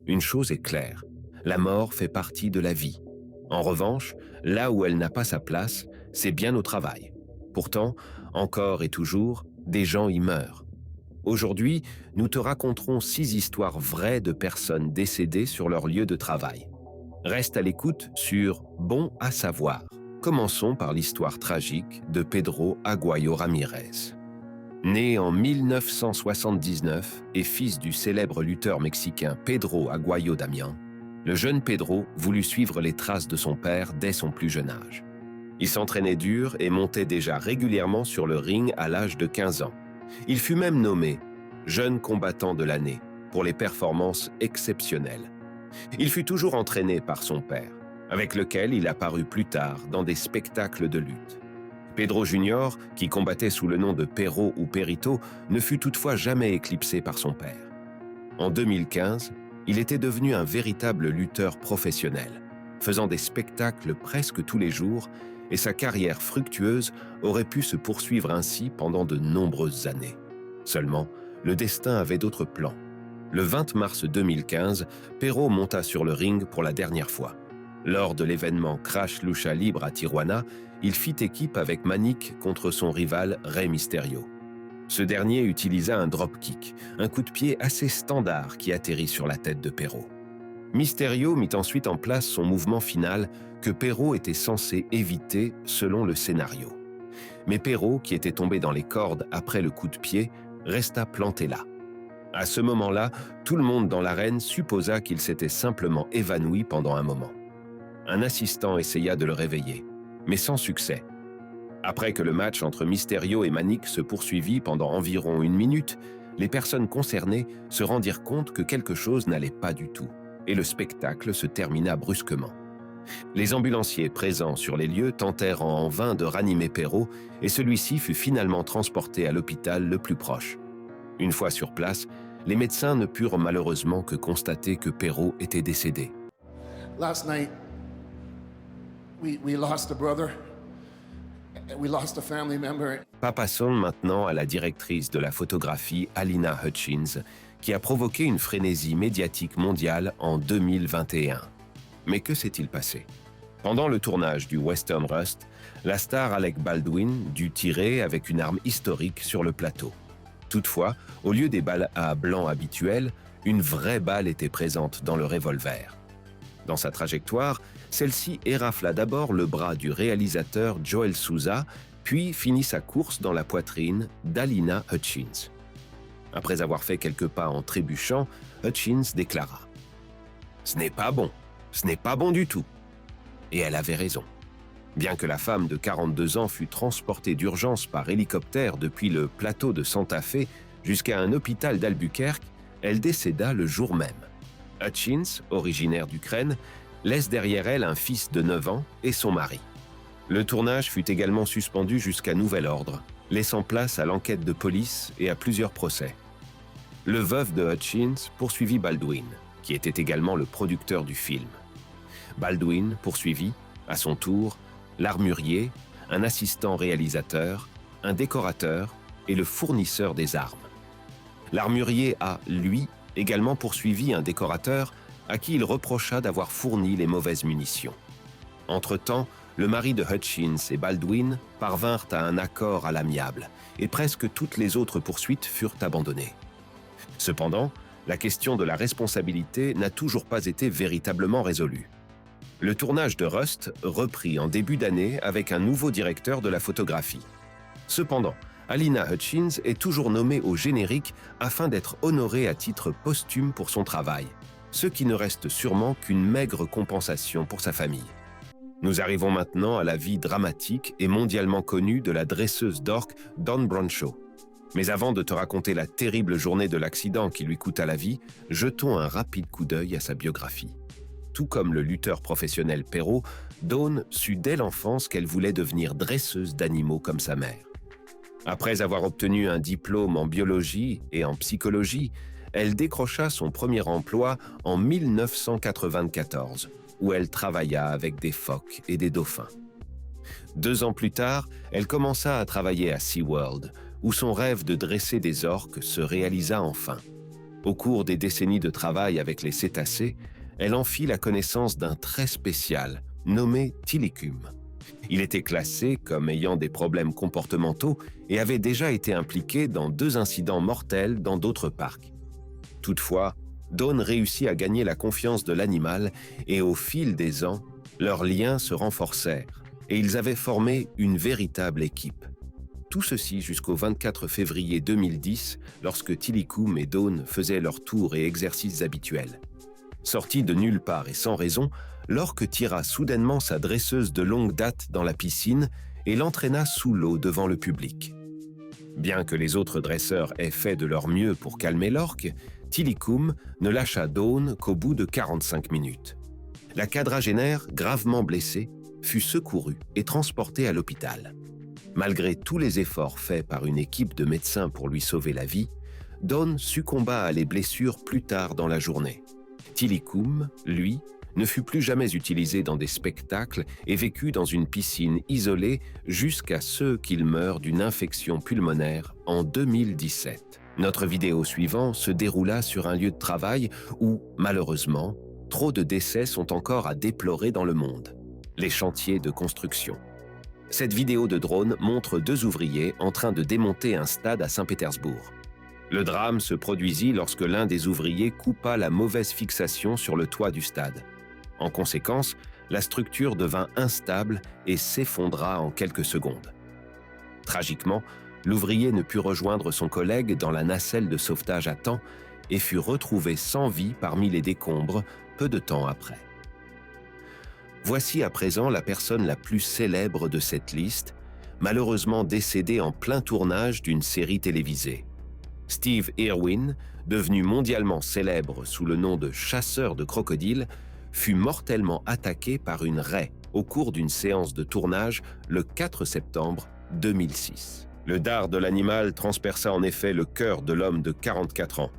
Une chose est claire, la mort fait partie de la vie. En revanche, là où elle n'a pas sa place, c'est bien au travail. Pourtant, encore et toujours, des gens y meurent. Aujourd'hui, nous te raconterons 6 histoires vraies de personnes décédées sur leur lieu de travail. Reste à l'écoute sur Bon à savoir. Commençons par l'histoire tragique de Pedro Aguayo Ramirez. Né en 1979 et fils du célèbre lutteur mexicain Pedro Aguayo Damián, le jeune Pedro voulut suivre les traces de son père dès son plus jeune âge. Il s'entraînait dur et montait déjà régulièrement sur le ring à l'âge de 15 ans. Il fut même nommé « jeune combattant de l'année » pour les performances exceptionnelles. Il fut toujours entraîné par son père, avec lequel il apparut plus tard dans des spectacles de lutte. Pedro Junior, qui combattait sous le nom de Perro ou Perito, ne fut toutefois jamais éclipsé par son père. En 2015, il était devenu un véritable lutteur professionnel, faisant des spectacles presque tous les jours, et sa carrière fructueuse aurait pu se poursuivre ainsi pendant de nombreuses années. Seulement, le destin avait d'autres plans. Le 20 mars 2015, Perro monta sur le ring pour la dernière fois. Lors de l'événement Crash Lucha Libre à Tijuana, il fit équipe avec Manic contre son rival Rey Mysterio. Ce dernier utilisa un dropkick, un coup de pied assez standard qui atterrit sur la tête de Perro. Mysterio mit ensuite en place son mouvement final que Perro était censé éviter selon le scénario. Mais Perro, qui était tombé dans les cordes après le coup de pied, resta planté là. À ce moment-là, tout le monde dans l'arène supposa qu'il s'était simplement évanoui pendant un moment. Un assistant essaya de le réveiller, mais sans succès. Après que le match entre Mysterio et Manic se poursuivit pendant environ 1 minute, les personnes concernées se rendirent compte que quelque chose n'allait pas du tout, et le spectacle se termina brusquement. Les ambulanciers présents sur les lieux tentèrent en vain de ranimer Perro, et celui-ci fut finalement transporté à l'hôpital le plus proche. Une fois sur place, les médecins ne purent malheureusement que constater que Perro était décédé. Last night, we lost a brother. We lost a family member. Passons maintenant à la directrice de la photographie Halyna Hutchins, qui a provoqué une frénésie médiatique mondiale en 2021. Mais que s'est-il passé? Pendant le tournage du Western Rust, la star Alec Baldwin dut tirer avec une arme historique sur le plateau. Toutefois, au lieu des balles à blanc habituelles, une vraie balle était présente dans le revolver. Dans sa trajectoire, celle-ci érafla d'abord le bras du réalisateur Joel Souza, puis finit sa course dans la poitrine d'Halyna Hutchins. Après avoir fait quelques pas en trébuchant, Hutchins déclara « Ce n'est pas bon du tout !» Et elle avait raison. Bien que la femme de 42 ans fût transportée d'urgence par hélicoptère depuis le plateau de Santa Fe jusqu'à un hôpital d'Albuquerque, elle décéda le jour même. Hutchins, originaire d'Ukraine, laisse derrière elle un fils de 9 ans et son mari. Le tournage fut également suspendu jusqu'à nouvel ordre, laissant place à l'enquête de police et à plusieurs procès. Le veuf de Hutchins poursuivit Baldwin, qui était également le producteur du film. Baldwin poursuivit, à son tour, l'armurier, un assistant réalisateur, un décorateur et le fournisseur des armes. L'armurier a, lui, également poursuivi un décorateur à qui il reprocha d'avoir fourni les mauvaises munitions. Entre-temps, le mari de Hutchins et Baldwin parvinrent à un accord à l'amiable et presque toutes les autres poursuites furent abandonnées. Cependant, la question de la responsabilité n'a toujours pas été véritablement résolue. Le tournage de Rust reprit en début d'année avec un nouveau directeur de la photographie. Cependant, Halyna Hutchins est toujours nommée au générique afin d'être honorée à titre posthume pour son travail, ce qui ne reste sûrement qu'une maigre compensation pour sa famille. Nous arrivons maintenant à la vie dramatique et mondialement connue de la dresseuse d'orques Dawn Brancheau. Mais avant de te raconter la terrible journée de l'accident qui lui coûta la vie, jetons un rapide coup d'œil à sa biographie. Tout comme le lutteur professionnel Perro, Dawn sut dès l'enfance qu'elle voulait devenir dresseuse d'animaux comme sa mère. Après avoir obtenu un diplôme en biologie et en psychologie, elle décrocha son premier emploi en 1994, où elle travailla avec des phoques et des dauphins. 2 ans plus tard, elle commença à travailler à SeaWorld, où son rêve de dresser des orques se réalisa enfin. Au cours des décennies de travail avec les cétacés, elle en fit la connaissance d'un trait spécial, nommé Tilikum. Il était classé comme ayant des problèmes comportementaux et avait déjà été impliqué dans 2 incidents mortels dans d'autres parcs. Toutefois, Dawn réussit à gagner la confiance de l'animal et au fil des ans, leurs liens se renforcèrent et ils avaient formé une véritable équipe. Tout ceci jusqu'au 24 février 2010, lorsque Tilikum et Dawn faisaient leurs tours et exercices habituels. Sortie de nulle part et sans raison, l'orque tira soudainement sa dresseuse de longue date dans la piscine et l'entraîna sous l'eau devant le public. Bien que les autres dresseurs aient fait de leur mieux pour calmer l'orque, Tilikum ne lâcha Dawn qu'au bout de 45 minutes. La quadragénaire, gravement blessée, fut secourue et transportée à l'hôpital. Malgré tous les efforts faits par une équipe de médecins pour lui sauver la vie, Dawn succomba à les blessures plus tard dans la journée. Tilikum, lui, ne fut plus jamais utilisé dans des spectacles et vécut dans une piscine isolée jusqu'à ce qu'il meure d'une infection pulmonaire en 2017. Notre vidéo suivante se déroula sur un lieu de travail où, malheureusement, trop de décès sont encore à déplorer dans le monde. Les chantiers de construction. Cette vidéo de drone montre 2 ouvriers en train de démonter un stade à Saint-Pétersbourg. Le drame se produisit lorsque l'un des ouvriers coupa la mauvaise fixation sur le toit du stade. En conséquence, la structure devint instable et s'effondra en quelques secondes. Tragiquement, l'ouvrier ne put rejoindre son collègue dans la nacelle de sauvetage à temps et fut retrouvé sans vie parmi les décombres peu de temps après. Voici à présent la personne la plus célèbre de cette liste, malheureusement décédée en plein tournage d'une série télévisée. Steve Irwin, devenu mondialement célèbre sous le nom de chasseur de crocodiles, fut mortellement attaqué par une raie au cours d'une séance de tournage le 4 septembre 2006. Le dard de l'animal transperça en effet le cœur de l'homme de 44 ans.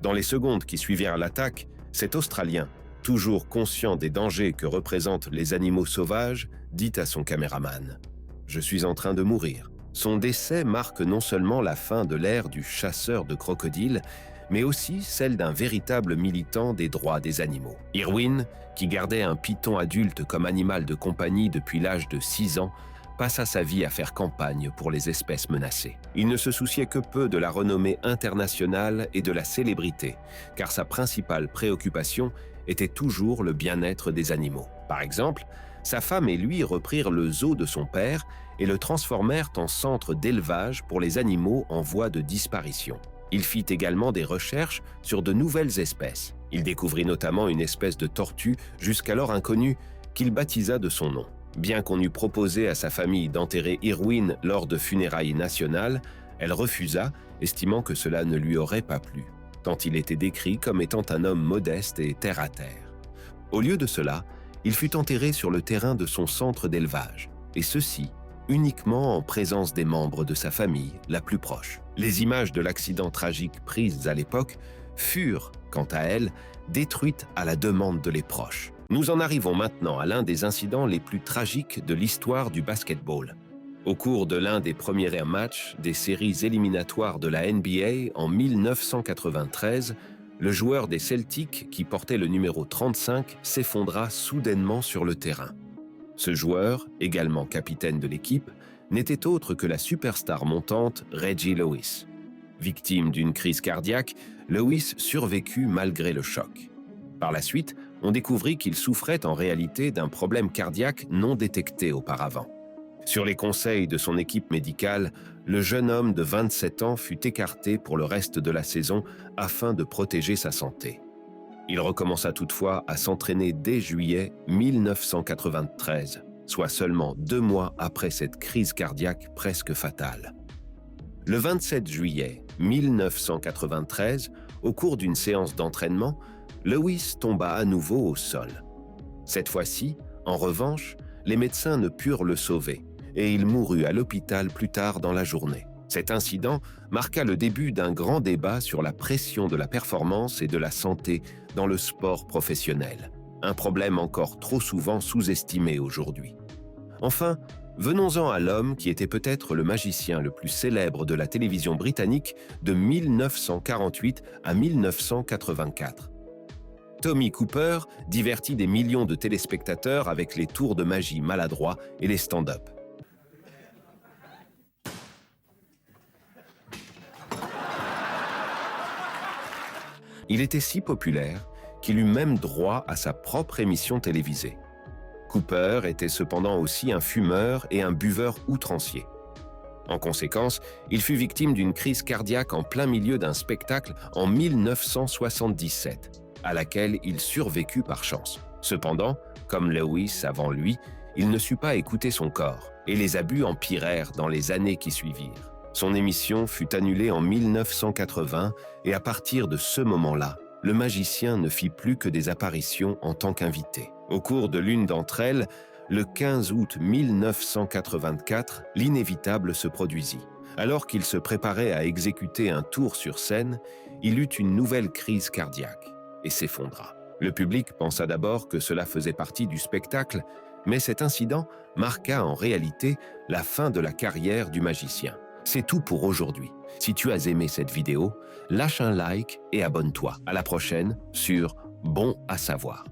Dans les secondes qui suivirent l'attaque, cet Australien, toujours conscient des dangers que représentent les animaux sauvages, dit à son caméraman « Je suis en train de mourir ». Son décès marque non seulement la fin de l'ère du chasseur de crocodiles, mais aussi celle d'un véritable militant des droits des animaux. Irwin, qui gardait un python adulte comme animal de compagnie depuis l'âge de 6 ans, passa sa vie à faire campagne pour les espèces menacées. Il ne se souciait que peu de la renommée internationale et de la célébrité, car sa principale préoccupation était toujours le bien-être des animaux. Par exemple, sa femme et lui reprirent le zoo de son père et le transformèrent en centre d'élevage pour les animaux en voie de disparition. Il fit également des recherches sur de nouvelles espèces. Il découvrit notamment une espèce de tortue jusqu'alors inconnue qu'il baptisa de son nom. Bien qu'on eût proposé à sa famille d'enterrer Irwin lors de funérailles nationales, elle refusa, estimant que cela ne lui aurait pas plu, tant il était décrit comme étant un homme modeste et terre-à-terre. Au lieu de cela, il fut enterré sur le terrain de son centre d'élevage, et ceci uniquement en présence des membres de sa famille la plus proche. Les images de l'accident tragique prises à l'époque furent, quant à elles, détruites à la demande de les proches. Nous en arrivons maintenant à l'un des incidents les plus tragiques de l'histoire du basketball. Au cours de l'un des premiers matchs des séries éliminatoires de la NBA en 1993, le joueur des Celtics, qui portait le numéro 35, s'effondra soudainement sur le terrain. Ce joueur, également capitaine de l'équipe, n'était autre que la superstar montante Reggie Lewis. Victime d'une crise cardiaque, Lewis survécut malgré le choc. Par la suite, on découvrit qu'il souffrait en réalité d'un problème cardiaque non détecté auparavant. Sur les conseils de son équipe médicale, le jeune homme de 27 ans fut écarté pour le reste de la saison afin de protéger sa santé. Il recommença toutefois à s'entraîner dès juillet 1993, soit seulement 2 mois après cette crise cardiaque presque fatale. Le 27 juillet 1993, au cours d'une séance d'entraînement, Lewis tomba à nouveau au sol. Cette fois-ci, en revanche, les médecins ne purent le sauver et il mourut à l'hôpital plus tard dans la journée. Cet incident marqua le début d'un grand débat sur la pression de la performance et de la santé dans le sport professionnel, un problème encore trop souvent sous-estimé aujourd'hui. Enfin, Venons-en à l'homme qui était peut-être le magicien le plus célèbre de la télévision britannique de 1948 à 1984. Tommy Cooper divertit des millions de téléspectateurs avec les tours de magie maladroits et les stand-up. Il était si populaire qu'il eut même droit à sa propre émission télévisée. Cooper était cependant aussi un fumeur et un buveur outrancier. En conséquence, il fut victime d'une crise cardiaque en plein milieu d'un spectacle en 1977, à laquelle il survécut par chance. Cependant, comme Lewis avant lui, il ne sut pas écouter son corps, et les abus empirèrent dans les années qui suivirent. Son émission fut annulée en 1980, et à partir de ce moment-là, le magicien ne fit plus que des apparitions en tant qu'invité. Au cours de l'une d'entre elles, le 15 août 1984, l'inévitable se produisit. Alors qu'il se préparait à exécuter un tour sur scène, il eut une nouvelle crise cardiaque et s'effondra. Le public pensa d'abord que cela faisait partie du spectacle, mais cet incident marqua en réalité la fin de la carrière du magicien. C'est tout pour aujourd'hui. Si tu as aimé cette vidéo, lâche un like et abonne-toi. À la prochaine sur Bon à savoir.